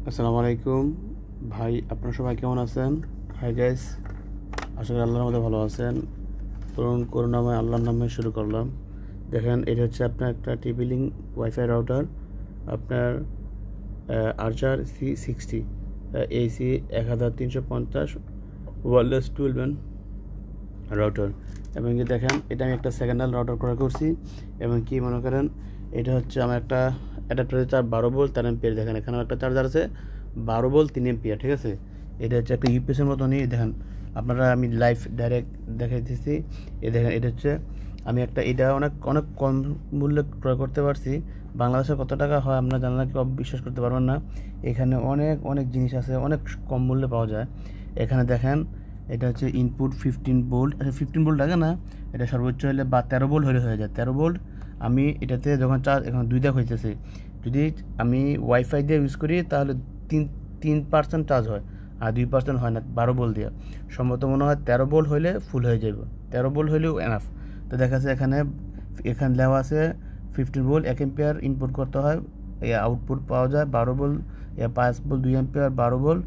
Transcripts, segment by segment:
আসসালামু আলাইকুম ভাই, আপনারা সবাই কেমন আছেন? হাই গাইস, আশা করি আল্লাহর মধ্যে ভালো আছেন। করুণাময় আল্লাহর নামে শুরু করলাম। দেখেন, এটা হচ্ছে আপনার একটা টিপি লিঙ্ক ওয়াইফাই রাউটার, আপনার আর্চার C60 AC 1350 ওয়্যারলেস 12 রাউটার। এবং কি দেখেন, এটা আমি একটা সেকেন্ড হ্যান্ড রাউটার ক্রয় করছি। এবং কি মনে করেন, এটা হচ্ছে আমার একটা অ্যাডাপ্টার চার 12 ভোল্ট 3 এম্পিয়ার। দেখেন এখানেও একটা চার্জার আছে 12 ভোল্ট 3 এম্পিয়ার, ঠিক আছে। এটা হচ্ছে একটা ইউপিএসের মতনই। দেখেন আপনারা, আমি লাইভ ডাইরেক্ট দেখাইতেছি। দেখেন, এটা হচ্ছে আমি একটা, এটা অনেক অনেক কম মূল্যে ক্রয় করতে পারছি। বাংলাদেশে কত টাকা হয় আপনারা জানলে কেউ বিশ্বাস করতে পারবেন না। এখানে অনেক অনেক জিনিস আছে, অনেক কম মূল্যে পাওয়া যায়। এখানে দেখেন, এটা হচ্ছে ইনপুট 15 ভোল্ট। আচ্ছা, 15 ভোল্ট লাগে না, এটা সর্বোচ্চ হলে বা 13 ভোল্ট হলে হয়ে যায়। 13 ভোল্ট আমি এটাতে যখন চার্জ, এখন 2 হইতেছে। যদি আমি ওয়াইফাই দিয়ে ইউজ করি তাহলে 3% চার্জ হয়, আর 2% হয় না 12 ভোল্ট দিয়ে। সম্ভবত মনে হয় 13 ভোল্ট হইলে ফুল হয়ে যাবে, 13 ভোল্ট হইলেও এনাফ। তো দেখা যাচ্ছে এখানে এখানে দেওয়া আছে 15 ভোল্ট 1 এম্পিয়ার ইনপুট করতে হয়, আউটপুট পাওয়া যায় 12 volt, 5 volt 2 ampere, 12 volt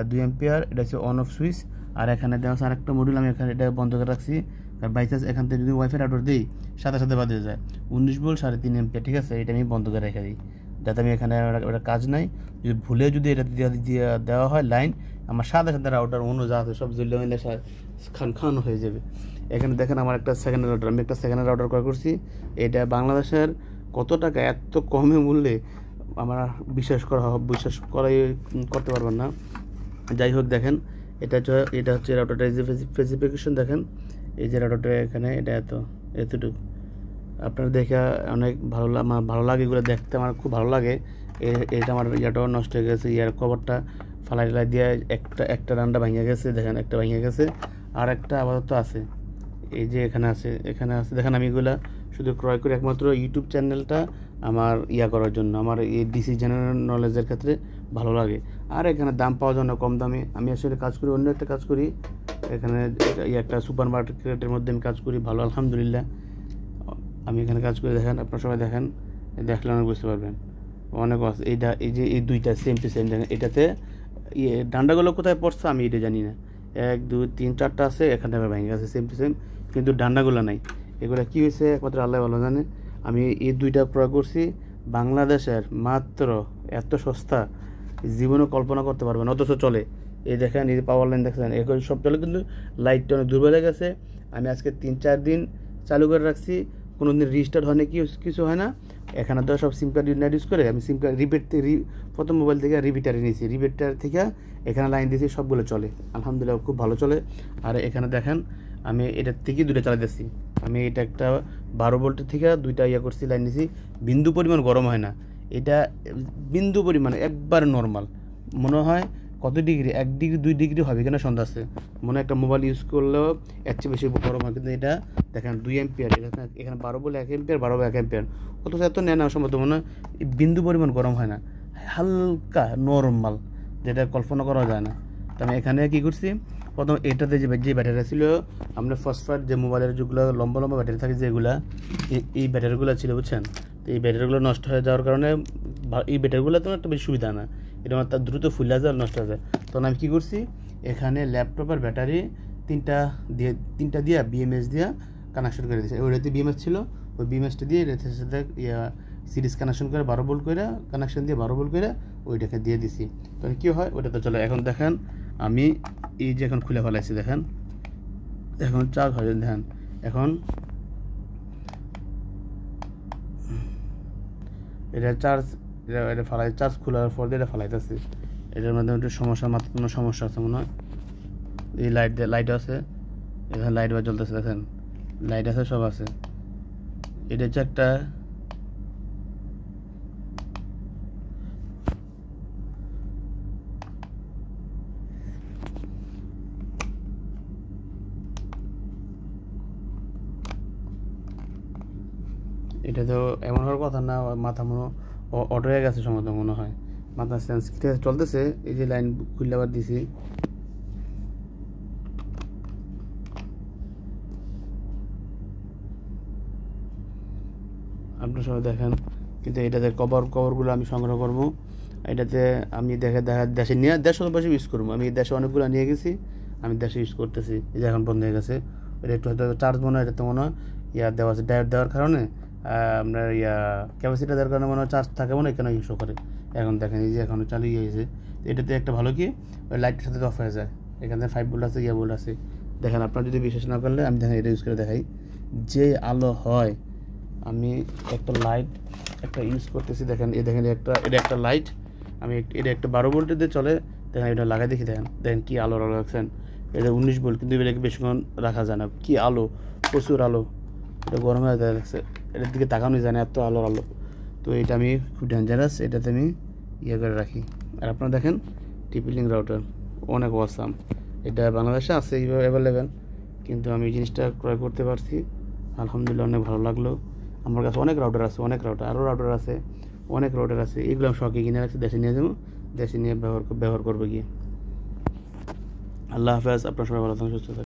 2 ampere. এটা হচ্ছে অন অফ সুইচ। আর এখানে দেওয়া আছে আরেকটা মডিউল, আমি এখানে এটা বন্ধ করে রাখছি। আর বাই চান্স এখান থেকে যদি ওয়াইফাই রাউটার দিই, সাথে সাথে বাদ হয়ে যায় 19 ভোল্ট 3.5 এম্পিয়ার, ঠিক আছে। এটা আমি বন্ধ করে রেখে দিই, যাতে আমি এখানে ওটা কাজ নাই। যদি ভুলে যদি এটা দেওয়া হয় লাইন, আমার সাথে সাথে রাউটার অন্য যা আছে সব জ্বলে মিলে খান হয়ে যাবে। এখানে দেখেন আমার একটা সেকেন্ড রাউটার, আমি একটা সেকেন্ড রাউটার ক্রয় করছি। এটা বাংলাদেশের কত টাকা, এত কমে মূল্যে আমার বিশ্বাস করাই করতে পারবেন না। যাই হোক, দেখেন এটা হচ্ছে রাউটারটা, এই যে স্পেসিফিকেশন দেখেন, এই যে রাউটারটা এখানে, এটা এতটুকু আপনার দেখে অনেক আমার ভালো লাগে, এগুলো দেখতে আমার খুব ভালো লাগে। এটা আমার ইয়াটাও নষ্ট হয়ে গেছে, ইয়ার কভারটা ফালাই দিয়ে একটা ডান্ডা ভেঙে গেছে। দেখেন একটা ভেঙে গেছে, আর একটা আপাতত আছে। এই যে এখানে আছে দেখেন। আমি এগুলা শুধু ক্রয় করি একমাত্র ইউটিউব চ্যানেলটা আমার করার জন্য, আমার এই ডিসি জেনারেল নলেজের ক্ষেত্রে ভালো লাগে। আর এখানে দাম পাওয়ার জন্য কম দামে। আমি আসলে কাজ করি, অন্য একটা কাজ করি এখানে, একটা সুপার মার্কেটের মধ্যে আমি কাজ করি, ভালো আলহামদুলিল্লাহ। আমি এখানে কাজ করে, দেখেন আপনারা সবাই দেখেন, দেখলে অনেক বুঝতে পারবেন অনেক আছে। এই যে এই দুইটা সেম টু সেম, দেখেন এটাতে ডান্ডাগুলো কোথায় পড়ছে আমি এটা জানি না। 1 2 3 4টা আছে, এখানে আবার ভেঙে গেছে সেম টু সেম, কিন্তু ডান্ডাগুলো নাই। এগুলো কী হয়েছে একমাত্র আল্লাহ ভালো জানে। আমি এই দুইটা ক্রয় করছি বাংলাদেশের মাত্র, এত সস্তা জীবনে কল্পনা করতে পারবেন, অথচ চলে। এই দেখেন, এই পাওয়ার লাইন দেখছেন, এগুলো সব চলে, কিন্তু লাইটটা অনেক দুর্বল হয়ে গেছে। আমি আজকে 3-4 দিন চালু করে রাখছি, কোনো দিন রিস্টার্ট হয়নি, কিছু হয় না। এখানে তো সব সিম কার্ড নেট ইউজ করে, আমি সিম কার্ড প্রথম মোবাইল থেকে রিপিটারে নিয়েছি, রিপিটার থেকে এখানে লাইন দিয়েছি, সবগুলো চলে আলহামদুলিল্লাহ, খুব ভালো চলে। আর এখানে দেখেন, আমি এটার থেকে দুটো চালাতেছি। আমি এটা একটা 12 ভোল্টের থেকে দুইটা করছি, লাইন নিয়েছি, বিন্দু পরিমাণ গরম হয় না। এটা বিন্দু পরিমাণ একবার নর্মাল মনে হয়। কত ডিগ্রি, 1 ডিগ্রি 2 ডিগ্রি হবে কিনা সন্ধ্যা আছে, মনে হয় একটা মোবাইল ইউজ করলেও এর চেয়ে বেশি গরম হয়। কিন্তু এটা দেখেন 2 এম্পিয়ার, এখানে 12 ভোল্ট 1 এম্পিয়ার, 12 ভোল্ট 1 এম্পিয়ার, অথচ এত নেয় না সম্ভবত, মনে হয় বিন্দু পরিমাণ গরম হয় না, হালকা নর্মাল, যেটা কল্পনা করা যায় না। তো আমি এখানে কী করছি, প্রথম এটাতে যে ব্যাটারি ছিল, আমরা ফসফেট যে মোবাইলের যেগুলো লম্বা লম্বা ব্যাটারি থাকে, যেগুলা এই ব্যাটারিগুলো ছিল বুঝছেন। তো এই ব্যাটারিগুলো নষ্ট হয়ে যাওয়ার কারণে, এই ব্যাটারিগুলো তো একটা বেশি সুবিধা না, এটা আমার তার দ্রুত ফুলে যায়, নষ্ট হয়ে যায়। তখন আমি কী করছি, এখানে ল্যাপটপের ব্যাটারি তিনটা দিয়ে বিএমএস দিয়ে কানেকশন করে দিয়েছি। ওইটাতে বিএমএস ছিল, ওই বিএমএসটা দিয়ে এটার সাথে সিরিজ কানেকশন করে 12 ভোল্ট করে কানেকশন দিয়ে 12 ভোল্ট করে ওইটাকে দিয়ে দিছি। তখন কী হয়, ওইটা তো চলে। এখন দেখেন আমি এই যে এখন খুলে ফেলাইছি, দেখেন এখন চার্জ হয়, দেখেন এখন এটা চার্জ খোলার পর দিয়ে এটা ফালাইতেছি। এটার মাধ্যমে একটু সমস্যা, মাত্র কোনো সমস্যা আছে মনে হয়। এই লাইট আছে, এখানে লাইট বা জ্বলতেছে, দেখেন লাইট আছে, সব আছে। এটা হচ্ছে একটা, এটা তো এমন হওয়ার কথা না, মাথা মনে অটো হয়ে গেছে সম্ভবত, মনে হয় মাথা সেন্স চলতেছে। এই যে লাইন খুললে আবার দিছি, আপনারা সবাই দেখেন। কিন্তু এটাতে কভারগুলো আমি সংগ্রহ করবো, এটাতে আমি দেশে নিয়ে দেড়শো বছর ইউজ করবো। আমি দেশে অনেকগুলো নিয়ে গেছি, আমি দেশে ইউজ করতেছি। এই যে এখন বন্ধ হয়ে গেছে, এটা একটু হয়তো চার্জ মনে হয়, এটাতে মনে হয় দেওয়া আছে, ডায়োড দেওয়ার কারণে আপনার ক্যাপাসিটি দেওয়ার কারণে মনে হয় চার্জ থাকে, মনে হয় কেন ইস্যু করে। এখন দেখেন এই যে এখন চালু গিয়েছে। এটাতে একটা ভালো কি, ওই লাইটের সাথে অফ হয়ে যায়। এখানে 5 ভোল্ট আছে, ভোল্ট আছে। দেখেন আপনার যদি বিশ্বাস না করলে আমি দেখেন এটা ইউজ করে দেখাই, যে আলো হয়। আমি একটা লাইট একটা ইউজ করতেছি, দেখেন দেখেন এটা একটা লাইট, আমি এটা একটা 12 ভোল্টের দিয়ে চলে। দেখেন এটা লাগাই দেখি, দেখেন কী আলো রাখছেন। এটা 19 ভোল্ট, কিন্তু এটাকে বেশিক্ষণ রাখা যায় না। কী আলো, প্রচুর আলো। এটা গরম হয়ে যায়, দেখছে এটার দিকে তাকানোই যায় না, এত আলো। তো এটা আমি খুব ডেঞ্জারাস, এটাতে আমি করে রাখি। আর আপনারা দেখেন টিপি-লিঙ্ক রাউটার অনেক অসাম। এটা বাংলাদেশে আছে অ্যাভেলেবেল, কিন্তু আমি এই জিনিসটা ক্রয় করতে পারছি, আলহামদুলিল্লাহ অনেক ভালো লাগলো। আমার কাছে অনেক রাউটার আছে, আরও রাউটার আছে, অনেক রাউটার আছে। এগুলো আমি শখে কিনে রাখছি, দেশে নিয়ে যাবো, দেশে নিয়ে ব্যবহার করবো গিয়ে। আল্লাহ হাফেজ, আপনার সবাই ভালো থাকুন, সুস্থ থাকুন।